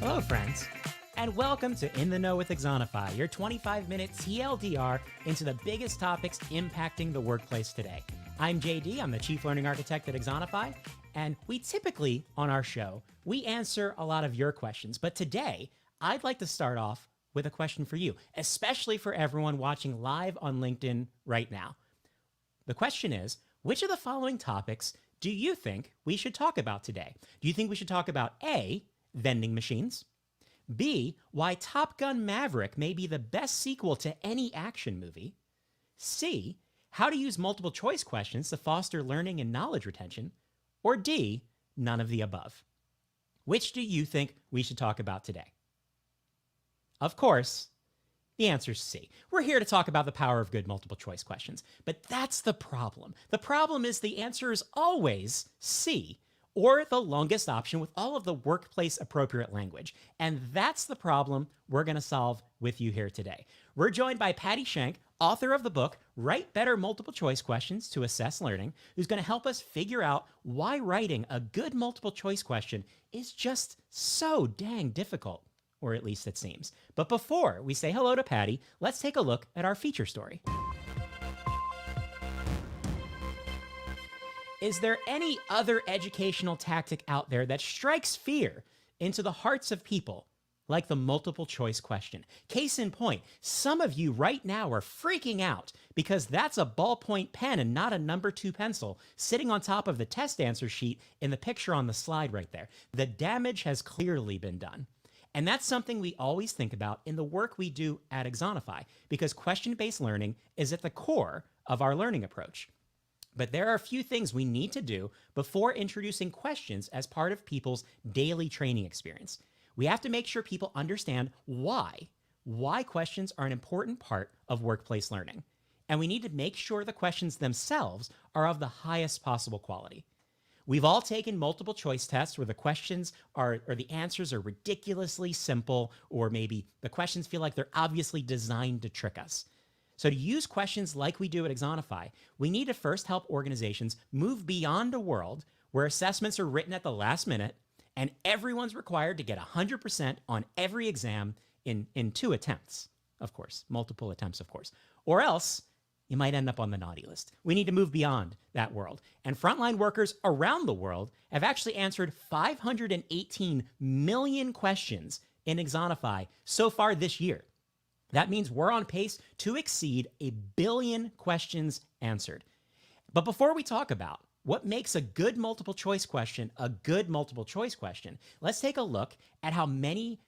Hello, friends, and welcome to In the Know with Exonify, your 25-minute TLDR into the biggest topics impacting the workplace today. I'm JD, I'm the Chief Learning Architect at Exonify, and we typically, on our show, we answer a lot of your questions, but today, I'd like to start off with a question for you, especially for everyone watching live on LinkedIn right now. The question is, which of the following topics do you think we should talk about today? Do you think we should talk about A, vending machines, B, why Top Gun Maverick may be the best sequel to any action movie, C, how to use multiple choice questions to foster learning and knowledge retention, or D, none of the above? Which do you think we should talk about today? Of course, the answer is C. We're here to talk about the power of good multiple choice questions, but that's the problem. The problem is the answer is always C, or the longest option with all of the workplace appropriate language. And that's the problem we're going to solve with you here today. We're joined by Patti Shank, author of the book, Write Better Multiple Choice Questions to Assess Learning, who's going to help us figure out why writing a good multiple choice question is just so dang difficult, or at least it seems. But before we say hello to Patti, let's take a look at our feature story. Is there any other educational tactic out there that strikes fear into the hearts of people like the multiple choice question? Case in point, some of you right now are freaking out because that's a ballpoint pen and not a number 2 pencil sitting on top of the test answer sheet in the picture on the slide right there. The damage has clearly been done. And that's something we always think about in the work we do at Exonify, because question-based learning is at the core of our learning approach. But there are a few things we need to do before introducing questions as part of people's daily training experience. We have to make sure people understand why questions are an important part of workplace learning. And we need to make sure the questions themselves are of the highest possible quality. We've all taken multiple choice tests where the questions or the answers are ridiculously simple, or maybe the questions feel like they're obviously designed to trick us. So to use questions like we do at Exonify, we need to first help organizations move beyond a world where assessments are written at the last minute and everyone's required to get 100% on every exam in 2 attempts, of course, multiple attempts, of course, or else you might end up on the naughty list. We need to move beyond that world. And frontline workers around the world have actually answered 518 million questions in Exonify so far this year. That means we're on pace to exceed 1 billion questions answered. But before we talk about what makes a good multiple choice question a good multiple choice question, let's take a look at how many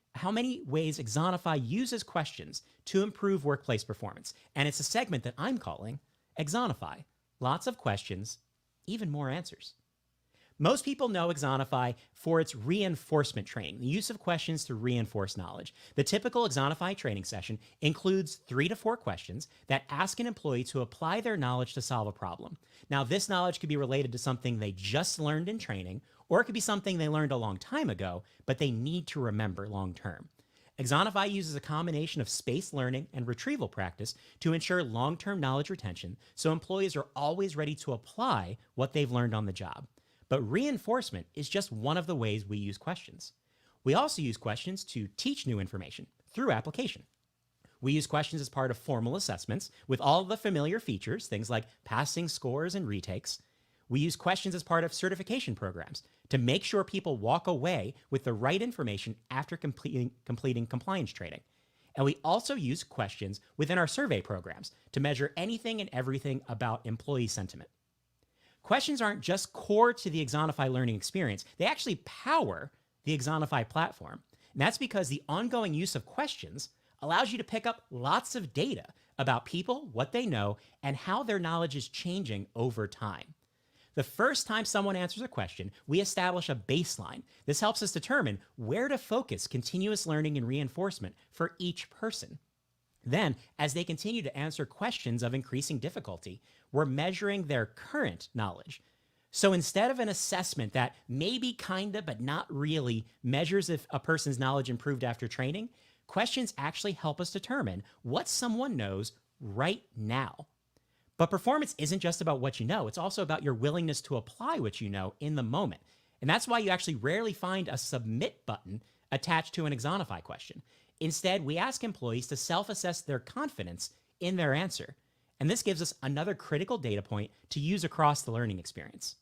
ways Exonify uses questions to improve workplace performance. And it's a segment that I'm calling Exonify. Lots of questions, even more answers. Most people know Exonify for its reinforcement training, the use of questions to reinforce knowledge. The typical Exonify training session includes 3 to 4 questions that ask an employee to apply their knowledge to solve a problem. Now, this knowledge could be related to something they just learned in training, or it could be something they learned a long time ago, but they need to remember long term. Exonify uses a combination of spaced learning and retrieval practice to ensure long-term knowledge retention, so employees are always ready to apply what they've learned on the job. But reinforcement is just one of the ways we use questions. We also use questions to teach new information through application. We use questions as part of formal assessments with all the familiar features, things like passing scores and retakes. We use questions as part of certification programs to make sure people walk away with the right information after completing compliance training. And we also use questions within our survey programs to measure anything and everything about employee sentiment. Questions aren't just core to the Exonify learning experience, they actually power the Exonify platform. And that's because the ongoing use of questions allows you to pick up lots of data about people, what they know, and how their knowledge is changing over time. The first time someone answers a question, we establish a baseline. This helps us determine where to focus continuous learning and reinforcement for each person. Then, as they continue to answer questions of increasing difficulty, we're measuring their current knowledge. So instead of an assessment that maybe kinda but not really measures if a person's knowledge improved after training, questions actually help us determine what someone knows right now. But performance isn't just about what you know, it's also about your willingness to apply what you know in the moment. And that's why you actually rarely find a submit button attached to an Exonify question. Instead, we ask employees to self-assess their confidence in their answer. And this gives us another critical data point to use across the learning experience.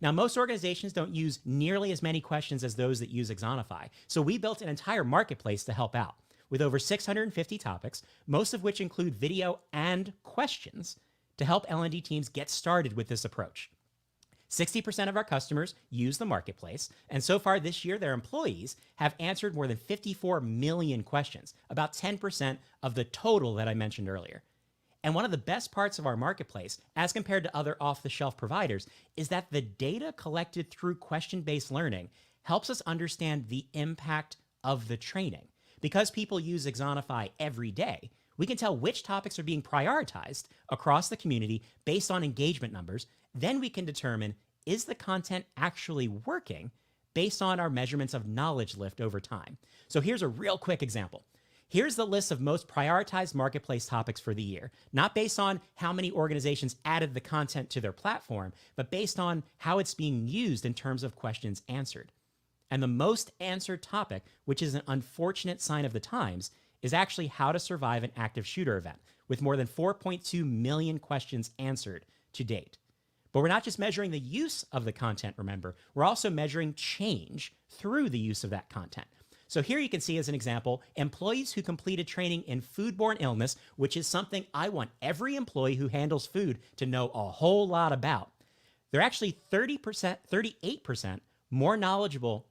Now, most organizations don't use nearly as many questions as those that use Exonify, so we built an entire marketplace to help out, with over 650 topics, most of which include video and questions to help L&D teams get started with this approach. 60% of our customers use the marketplace, and so far this year, their employees have answered more than 54 million questions, about 10% of the total that I mentioned earlier. And one of the best parts of our marketplace, as compared to other off-the-shelf providers, is that the data collected through question-based learning helps us understand the impact of the training. Because people use Exonify every day, we can tell which topics are being prioritized across the community based on engagement numbers. Then we can determine, is the content actually working based on our measurements of knowledge lift over time? So here's a real quick example. Here's the list of most prioritized marketplace topics for the year, not based on how many organizations added the content to their platform, but based on how it's being used in terms of questions answered. And the most answered topic, which is an unfortunate sign of the times, is actually how to survive an active shooter event, with more than 4.2 million questions answered to date. But we're not just measuring the use of the content, remember, we're also measuring change through the use of that content. So here you can see as an example, employees who completed training in foodborne illness, which is something I want every employee who handles food to know a whole lot about. They're actually 38% more knowledgeable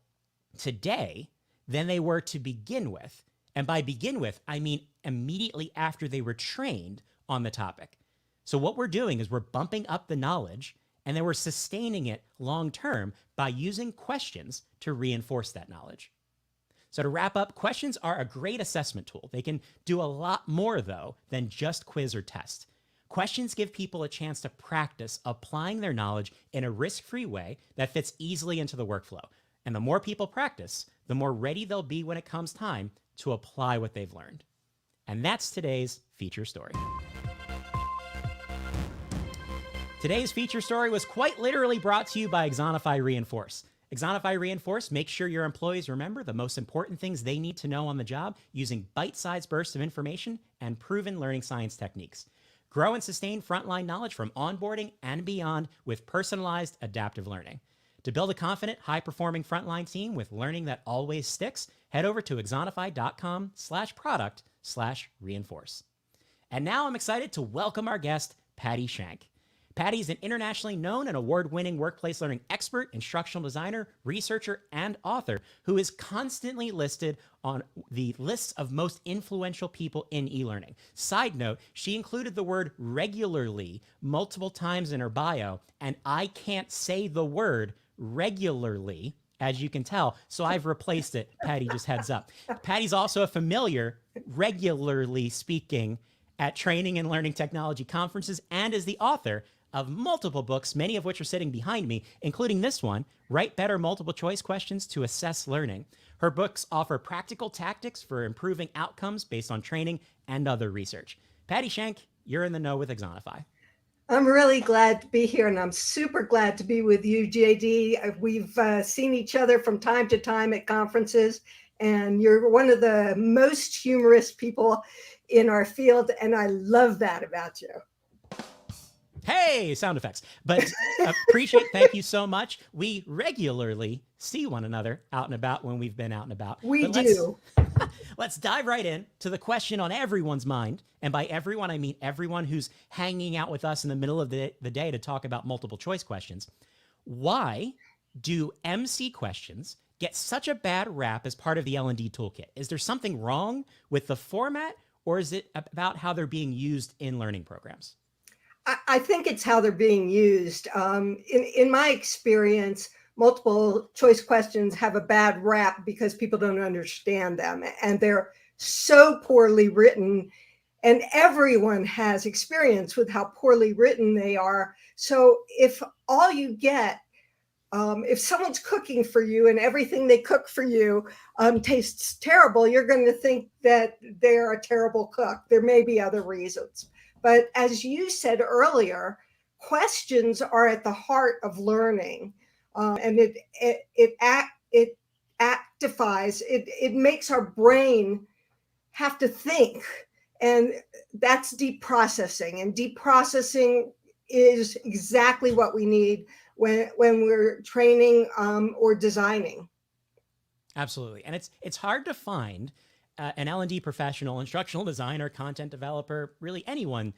today than they were to begin with. And by begin with, I mean immediately after they were trained on the topic. So what we're doing is we're bumping up the knowledge, and then we're sustaining it long-term by using questions to reinforce that knowledge. So to wrap up, questions are a great assessment tool. They can do a lot more, though, than just quiz or test. Questions give people a chance to practice applying their knowledge in a risk-free way that fits easily into the workflow. And the more people practice, the more ready they'll be when it comes time to apply what they've learned. And that's today's feature story. Today's feature story was quite literally brought to you by Exonify Reinforce. Exonify Reinforce makes sure your employees remember the most important things they need to know on the job using bite-sized bursts of information and proven learning science techniques. Grow and sustain frontline knowledge from onboarding and beyond with personalized adaptive learning. To build a confident, high-performing frontline team with learning that always sticks, head over to exonify.com/product/reinforce. And now I'm excited to welcome our guest, Patti Shank. Patti is an internationally known and award-winning workplace learning expert, instructional designer, researcher, and author who is constantly listed on the lists of most influential people in e-learning. Side note, she included the word regularly multiple times in her bio, and I can't say the word regularly, as you can tell, so I've replaced it. Patti, just heads up. Patti's also a familiar, regularly speaking at training and learning technology conferences and is the author of multiple books, many of which are sitting behind me, including this one, Write Better Multiple Choice Questions to Assess Learning. Her books offer practical tactics for improving outcomes based on training and other research. Patti Shank, you're in the know with Exonify. I'm really glad to be here, and I'm super glad to be with you, JD. We've seen each other from time to time at conferences, and you're one of the most humorous people in our field, and I love that about you. Hey, sound effects. But thank you so much. We regularly see one another out and about when we've been out and about. We do. Let's dive right in to the question on everyone's mind. And by everyone, I mean everyone who's hanging out with us in the middle of the day to talk about multiple choice questions. Why do MC questions get such a bad rap as part of the L&D toolkit? Is there something wrong with the format, or is it about how they're being used in learning programs? I think it's how they're being used. In my experience, multiple choice questions have a bad rap because people don't understand them, and they're so poorly written, and everyone has experience with how poorly written they are. So if all you get, if someone's cooking for you and everything they cook for you tastes terrible, you're going to think that they're a terrible cook. There may be other reasons. But as you said earlier, questions are at the heart of learning, and it actifies, it makes our brain have to think. And that's deep processing. And deep processing is exactly what we need when we're training or designing. Absolutely. And it's hard to find an L&D professional, instructional designer, content developer, really anyone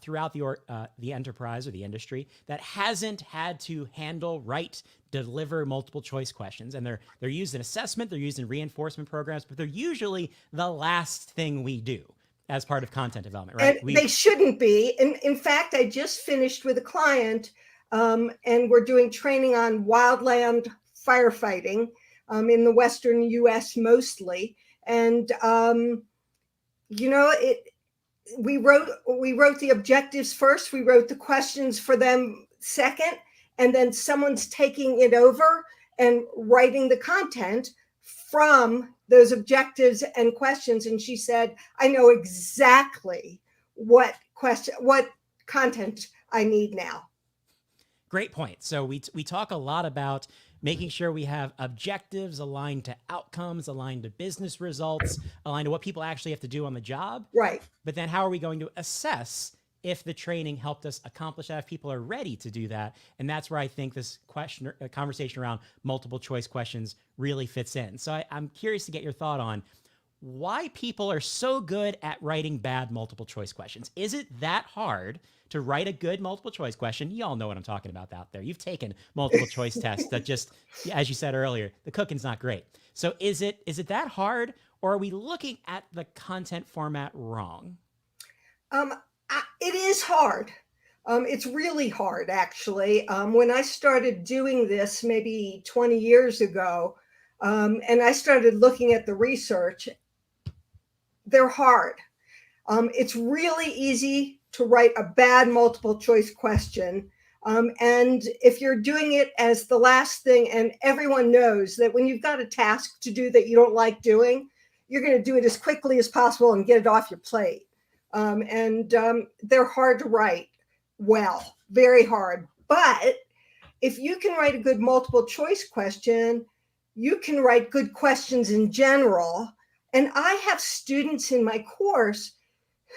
throughout the enterprise or the industry that hasn't had to handle, write, deliver multiple choice questions. And they're used in assessment, they're used in reinforcement programs, but they're usually the last thing we do as part of content development, right? And they shouldn't be. In fact, I just finished with a client and we're doing training on wildland firefighting in the Western US mostly. And, we wrote the objectives first, we wrote the questions for them second, and then someone's taking it over and writing the content from those objectives and questions. And she said, I know exactly what content I need now. Great point. So we talk a lot about making sure we have objectives aligned to outcomes, aligned to business results, aligned to what people actually have to do on the job. Right. But then how are we going to assess if the training helped us accomplish that, if people are ready to do that? And that's where I think this conversation around multiple choice questions really fits in. So I'm curious to get your thought on why people are so good at writing bad multiple choice questions. Is it that hard to write a good multiple choice question? You all know what I'm talking about out there. You've taken multiple choice tests that just, as you said earlier, the cooking's not great. So is it that hard, or are we looking at the content format wrong? It is hard. It's really hard, actually. When I started doing this maybe 20 years ago, and I started looking at the research, they're hard. It's really easy to write a bad multiple choice question. And if you're doing it as the last thing, and everyone knows that when you've got a task to do that you don't like doing, you're going to do it as quickly as possible and get it off your plate. They're hard to write well, very hard. But if you can write a good multiple choice question, you can write good questions in general. And I have students in my course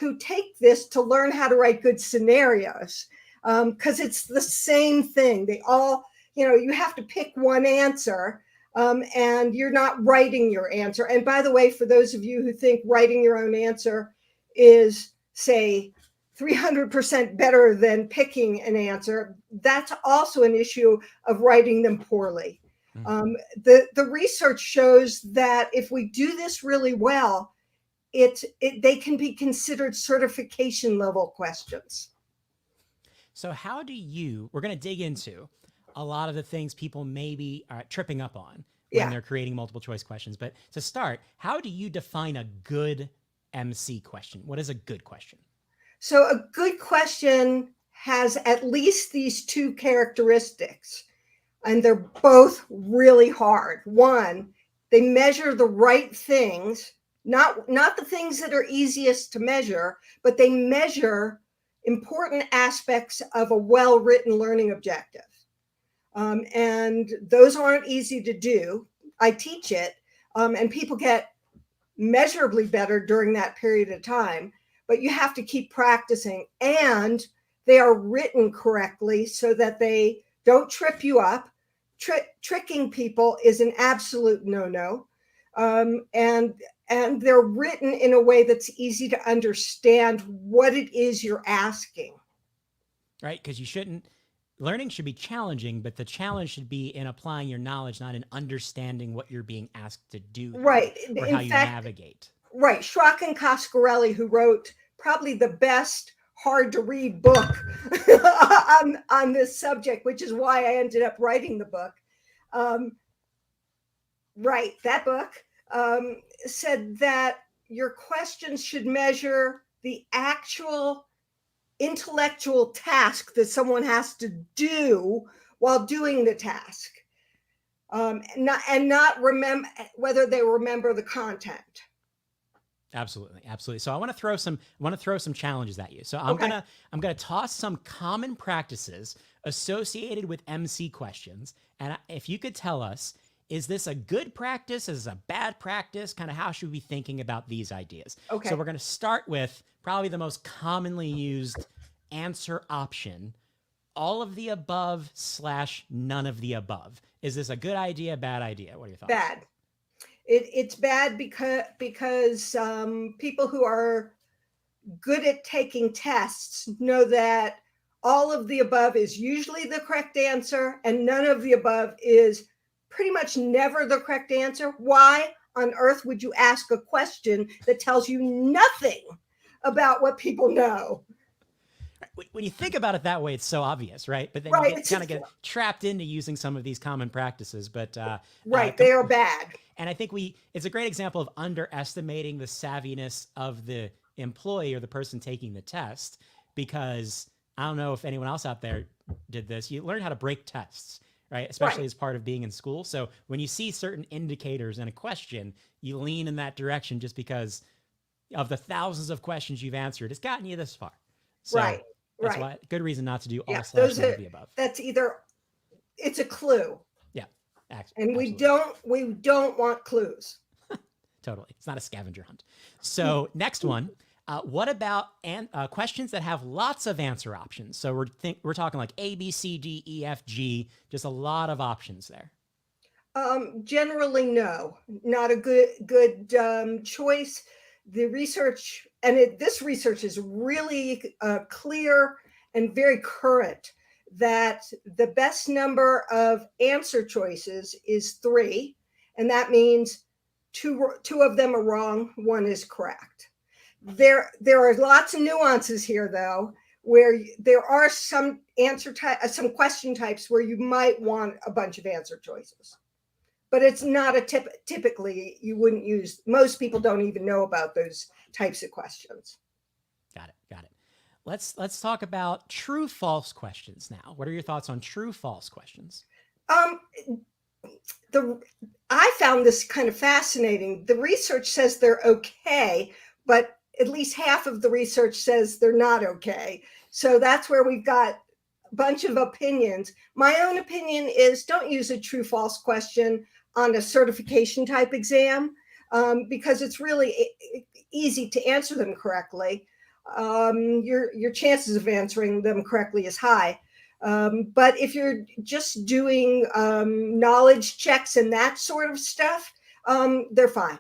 who take this to learn how to write good scenarios, because it's the same thing. They all, you have to pick one answer, and you're not writing your answer. And by the way, for those of you who think writing your own answer is, say, 300% better than picking an answer, that's also an issue of writing them poorly. The research shows that if we do this really well, they can be considered certification level questions. So how do we're going to dig into a lot of the things people maybe are tripping up on when they're creating multiple choice questions. But to start, how do you define a good MC question? What is a good question? So a good question has at least these two characteristics, and they're both really hard. One, they measure the right things, not the things that are easiest to measure, but they measure important aspects of a well-written learning objective. And those aren't easy to do. I teach it, and people get measurably better during that period of time, but you have to keep practicing, and they are written correctly so that they don't trip you up. Tricking people is an absolute no-no. And they're written in a way that's easy to understand what it is you're asking. Right, because learning should be challenging, but the challenge should be in applying your knowledge, not in understanding what you're being asked to do. Right. Or how you navigate. Right. Schrock and Coscarelli, who wrote probably the best hard to read book on this subject, which is why I ended up writing the book. Right. That book said that your questions should measure the actual intellectual task that someone has to do while doing the task, and not remember whether they remember the content. Absolutely, absolutely. So I want to throw some challenges at you. So I'm gonna toss some common practices associated with MC questions, and if you could tell us Is this a good practice? Is this a bad practice? Kind of how should we be thinking about these ideas? Okay. So we're going to start with probably the most commonly used answer option, all of the above / none of the above. Is this a good idea, bad idea? What are your thoughts? Bad. It's bad because people who are good at taking tests know that all of the above is usually the correct answer and none of the above is pretty much never the correct answer. Why on earth would you ask a question that tells you nothing about what people know? When you think about it that way, it's so obvious, right? But then Right. you kind of get trapped into using some of these common practices. But right, they are bad. And I think it's a great example of underestimating the savviness of the employee or the person taking the test, because I don't know if anyone else out there did this. You learn how to break tests, right? Especially as part of being in school. So when you see certain indicators in a question, you lean in that direction just because of the thousands of questions you've answered. It's gotten you this far. So Right. that's why good reason not to do all / those none are, of the above. That's either, it's a clue. Yeah. And we absolutely. don't want clues. Totally. It's not a scavenger hunt. So next one, what about questions that have lots of answer options? So we're talking like A, B, C, D, E, F, G, just a lot of options there. Generally, no, not a good choice. The research, and this research is really clear and very current, that the best number of answer choices is 3, and that means two of them are wrong, 1 is correct. There are lots of nuances here, though, where there are some some question types where you might want a bunch of answer choices. But it's not typically you wouldn't use, most people don't even know about those types of questions. Got it. Let's talk about true false questions now. What are your thoughts on true false questions? I found this kind of fascinating. The research says they're okay, but at least half of the research says they're not okay. So that's where we've got a bunch of opinions. My own opinion is don't use a true false question on a certification type exam, because it's really easy to answer them correctly. Your chances of answering them correctly is high. But if you're just doing knowledge checks and that sort of stuff, they're fine.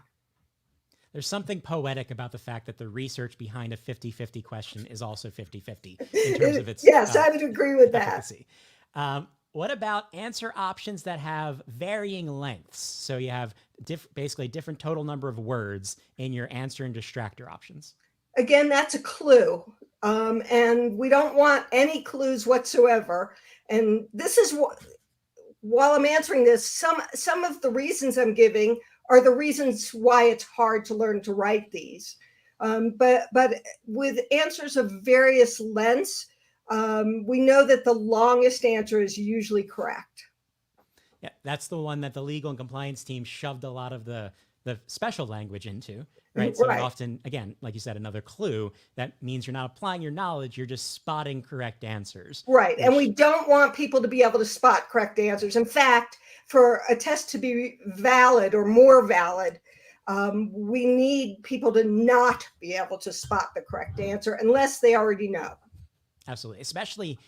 There's something poetic about the fact that the research behind a 50-50 question is also 50-50 in terms of its yes, I would agree with efficacy. What about answer options that have varying lengths? So you have basically different total number of words in your answer and distractor options. Again, that's a clue. And we don't want any clues whatsoever. And this is what, while I'm answering this, some of the reasons I'm giving are the reasons why it's hard to learn to write these. But with answers of various lengths, we know that the longest answer is usually correct. Yeah, that's the one that the legal and compliance team shoved a lot of the special language into, right? So often, again, like you said, another clue, that means you're not applying your knowledge, you're just spotting correct answers. Right. And we don't want people to be able to spot correct answers. In fact, for a test to be valid or more valid, we need people to not be able to spot the correct answer unless they already know. Absolutely. Especially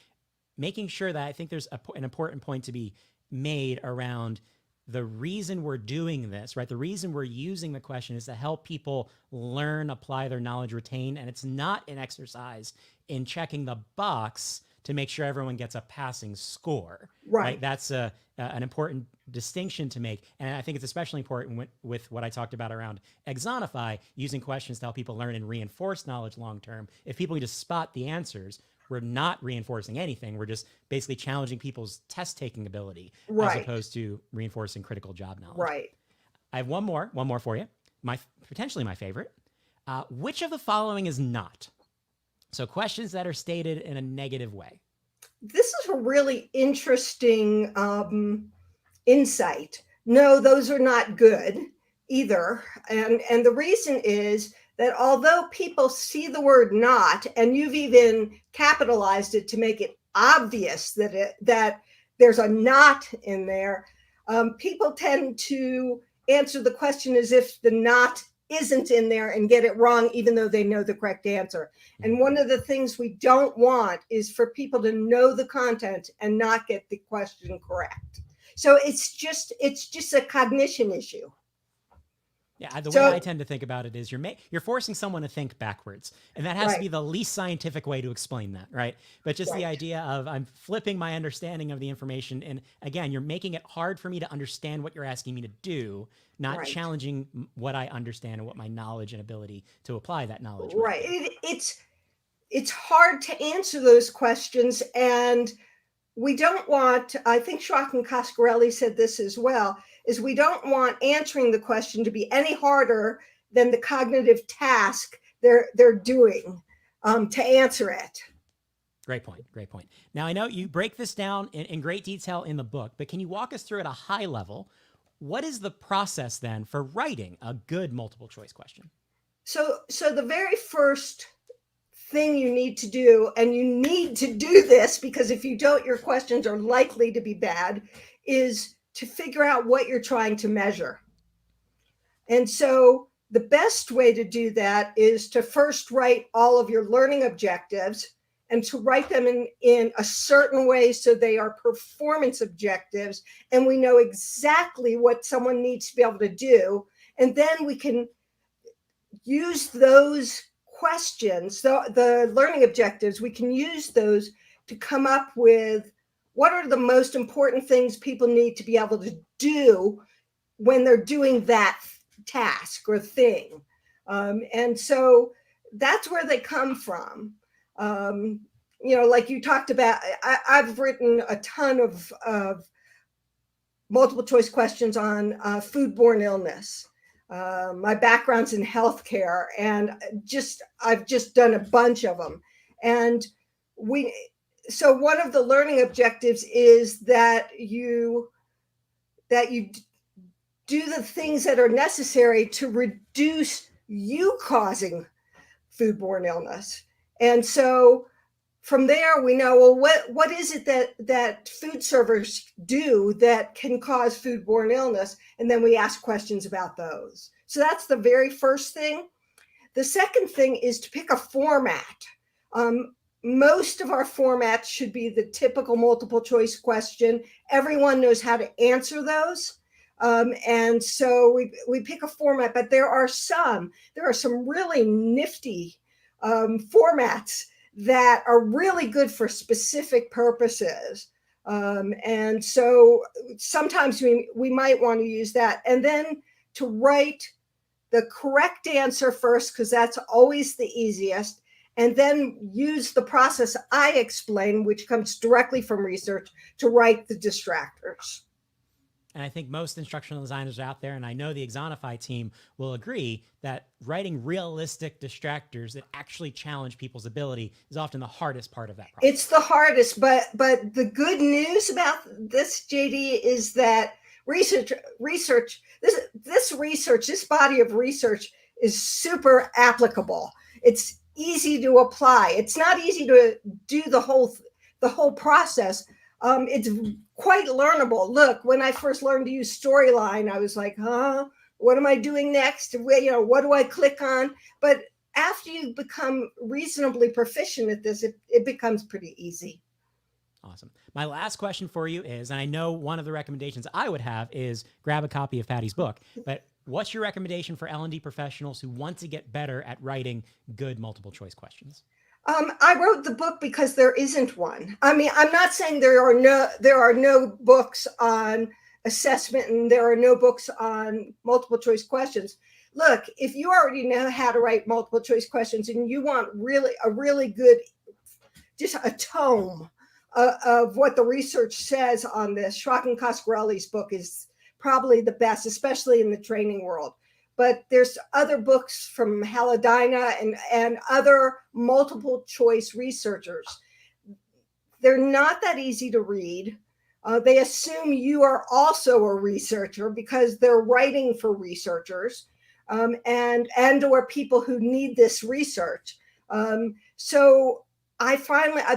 making sure that I think there's an important point to be made around the reason we're doing this, right? The reason we're using the question is to help people learn, apply their knowledge, retain. And it's not an exercise in checking the box to make sure everyone gets a passing score. Right? That's an important distinction to make. And I think it's especially important with what I talked about around Exonify, using questions to help people learn and reinforce knowledge long-term. If people can just spot the answers, we're not reinforcing anything. We're just basically challenging people's test-taking ability as opposed to reinforcing critical job knowledge. Right. I have one more for you. Potentially my favorite. Which of the following is not? So questions that are stated in a negative way. This is a really interesting insight. No, those are not good either. And the reason is that although people see the word not, and you've even capitalized it to make it obvious that there's a not in there, People tend to answer the question as if the not isn't in there and get it wrong, even though they know the correct answer. And one of the things we don't want is for people to know the content and not get the question correct. So it's just a cognition issue. Yeah, the way I tend to think about it is you're forcing someone to think backwards, and that has Right. to be the least scientific way to explain that, right? But just the Right. idea of I'm flipping my understanding of the information, and again, you're making it hard for me to understand what you're asking me to do, not Right. challenging what I understand and what my knowledge and ability to apply that knowledge might Right. be. It's hard to answer those questions, and we don't want, I think Schrock and Coscarelli said this as well, is we don't want answering the question to be any harder than the cognitive task they're doing to answer it. Great point. Great point. Now, I know you break this down in great detail in the book, but can you walk us through at a high level? What is the process then for writing a good multiple choice question? So the very first thing you need to do, and you need to do this because if you don't, your questions are likely to be bad, is to figure out what you're trying to measure. And so the best way to do that is to first write all of your learning objectives and to write them in a certain way so they are performance objectives and we know exactly what someone needs to be able to do. And then we can use those questions, the learning objectives, we can use those to come up with what are the most important things people need to be able to do when they're doing that task or thing. And so that's where they come from. Like you talked about, I've written a ton of multiple choice questions on foodborne illness. My background's in healthcare, and I've just done a bunch of them. And so one of the learning objectives is that you do the things that are necessary to reduce you causing foodborne illness. And so from there, we know, well, what is it that food servers do that can cause foodborne illness? And then we ask questions about those. So that's the very first thing. The second thing is to pick a format. Most of our formats should be the typical multiple choice question. Everyone knows how to answer those. And so we pick a format, but there are some really nifty formats that are really good for specific purposes. And so sometimes we might want to use that. And then to write the correct answer first, because that's always the easiest, and then use the process I explain, which comes directly from research, to write the distractors. And I think most instructional designers out there, and I know the Exonify team will agree, that writing realistic distractors that actually challenge people's ability is often the hardest part of that process. It's the hardest, but the good news about this, JD, is that this body of research is super applicable. It's easy to apply. It's not easy to do the whole process. It's quite learnable. Look, when I first learned to use Storyline, I was like, what am I doing next? What do I click on? But after you become reasonably proficient at this, it becomes pretty easy. Awesome. My last question for you is, and I know one of the recommendations I would have is grab a copy of Patti's book, but what's your recommendation for L&D professionals who want to get better at writing good multiple choice questions? I wrote the book because there isn't one. I mean, I'm not saying there are no books on assessment and there are no books on multiple choice questions. Look, if you already know how to write multiple choice questions and you want a really good, just a tome of what the research says on this, Schrock and Coscarelli's book is probably the best, especially in the training world. But there's other books from Haladina and other multiple choice researchers. They're not that easy to read. They assume you are also a researcher because they're writing for researchers and or people who need this research. So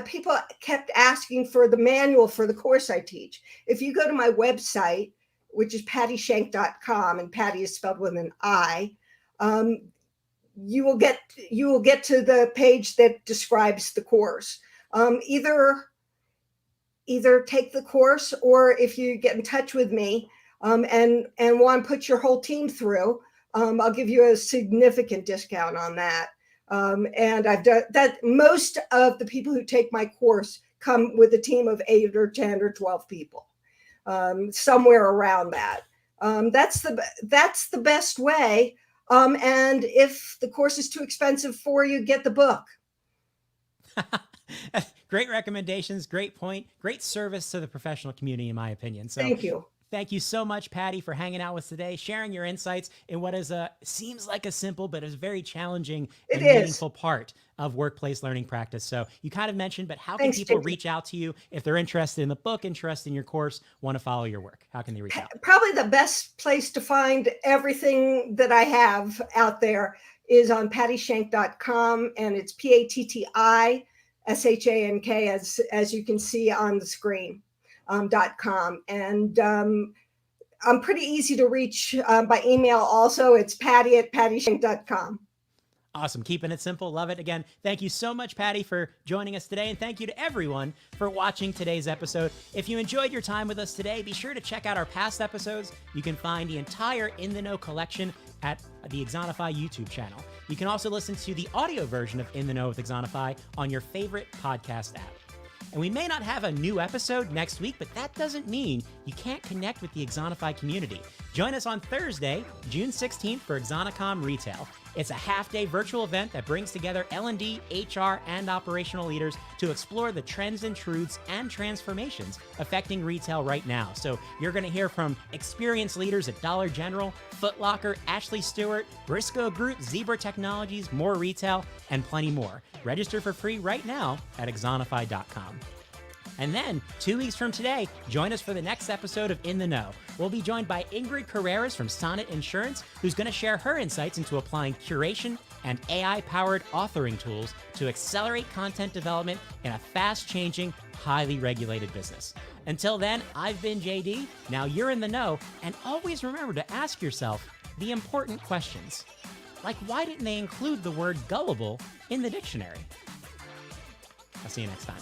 people kept asking for the manual for the course I teach. If you go to my website, which is pattishank.com, and Patti is spelled with an I, you will get to the page that describes the course. Either take the course, or if you get in touch with me and want to put your whole team through, I'll give you a significant discount on that. And I've done that. Most of the people who take my course come with a team of 8 or 10 or 12 people, somewhere around that. That's the best way. And if the course is too expensive for you, get the book. Great recommendations. Great point. Great service to the professional community, in my opinion. So thank you. Thank you so much, Patti, for hanging out with us today, sharing your insights in what seems like a simple but is very challenging and meaningful part of workplace learning practice. So you kind of mentioned, but how can people reach out to you if they're interested in the book, interested in your course, want to follow your work? How can they reach out? Probably the best place to find everything that I have out there is on pattishank.com, and it's PattiShank, as you can see on the screen. .com, and I'm pretty easy to reach by email also. It's Patti@pattishank.com. Awesome. Keeping it simple. Love it. Again, thank you so much, Patti, for joining us today. And thank you to everyone for watching today's episode. If you enjoyed your time with us today, be sure to check out our past episodes. You can find the entire In the Know collection at the Exonify YouTube channel. You can also listen to the audio version of In the Know with Exonify on your favorite podcast app. And we may not have a new episode next week, but that doesn't mean you can't connect with the Exonify community. Join us on Thursday, June 16th for Exonicom Retail. It's a half-day virtual event that brings together L&D, HR, and operational leaders to explore the trends and truths and transformations affecting retail right now. So you're going to hear from experienced leaders at Dollar General, Foot Locker, Ashley Stewart, Briscoe Group, Zebra Technologies, More Retail, and plenty more. Register for free right now at exonify.com. And then, 2 weeks from today, join us for the next episode of In the Know. We'll be joined by Ingrid Carreras from Sonnet Insurance, who's going to share her insights into applying curation and AI-powered authoring tools to accelerate content development in a fast-changing, highly regulated business. Until then, I've been JD. Now you're in the know, and always remember to ask yourself the important questions. Like, why didn't they include the word gullible in the dictionary? I'll see you next time.